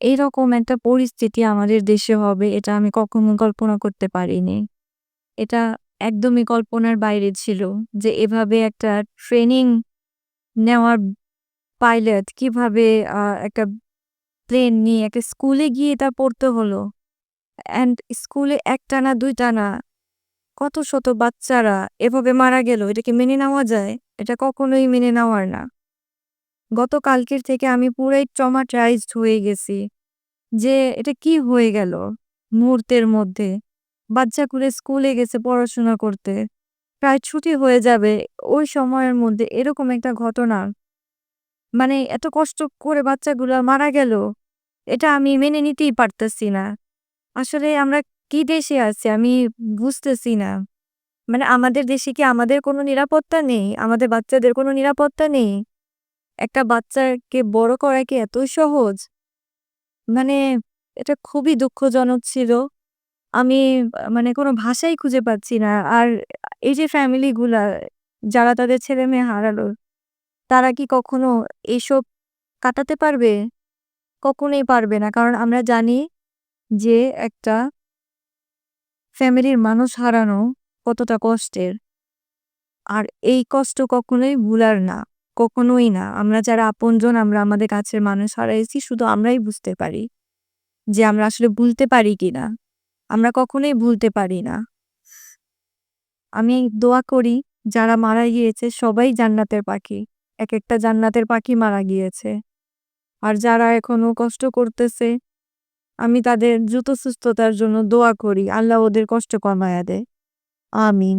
এইরকম একটা পরিস্থিতি আমাদের দেশে হবে এটা আমি কখনো কল্পনা করতে পারিনি। এটা একদমই কল্পনার বাইরে ছিল যে এভাবে একটা ট্রেনিং নেওয়ার পাইলট কিভাবে একটা প্লেন নিয়ে একটা স্কুলে গিয়ে এটা পড়তে হলো। অ্যান্ড স্কুলে ১ টা না ২ টা না কত শত বাচ্চারা এভাবে মারা গেল। এটা কি মেনে নেওয়া যায়? এটা কখনোই মেনে নেওয়ার না। গতকালকের থেকে আমি পুরাই ট্রমাটাইজড হয়ে গেছি। যে এটা কি হয়ে গেল মুহূর্তের মধ্যে। বাচ্চাগুলো স্কুলে গেছে পড়াশোনা করতে। প্রায় ছুটি হয়ে যাবে। ওই সময়ের মধ্যে এরকম একটা ঘটনা। মানে এত কষ্ট করে বাচ্চাগুলা মারা গেল। এটা আমি মেনে নিতেই পারতেছি না। আসলে আমরা কি দেশে আছি আমি বুঝতেছি না। মানে আমাদের দেশে কি আমাদের কোনো নিরাপত্তা নেই? আমাদের বাচ্চাদের কোনো নিরাপত্তা নেই? একটা বাচ্চাকে বড় করা কি এতই সহজ? মানে এটা খুবই দুঃখজনক ছিল। আমি মানে কোনো ভাষাই খুঁজে পাচ্ছি না। আর এই যে ফ্যামিলি গুলা যারা তাদের ছেলেমেয়ে হারালো, তারা কি কখনো এসব কাটাতে পারবে? কখনোই পারবে না। কারণ আমরা জানি যে একটা ফ্যামিলির মানুষ হারানো কতটা কষ্টের। আর এই কষ্ট কখনোই ভুলার না। কখনোই না। আমরা যারা আপনজন আমরা আমাদের কাছের মানুষ হারাইছি শুধু আমরাই বুঝতে পারি যে আমরা আসলে ভুলতে পারি কিনা। আমরা কখনোই ভুলতে পারি না। আমি দোয়া করি যারা মারা গিয়েছে সবাই জান্নাতের পাখি। একেকটা জান্নাতের পাখি মারা গিয়েছে। আর যারা এখনো কষ্ট করতেছে আমি তাদের দ্রুত সুস্থতার জন্য দোয়া করি। আল্লাহ ওদের কষ্ট কমায়া দেয়। আমিন।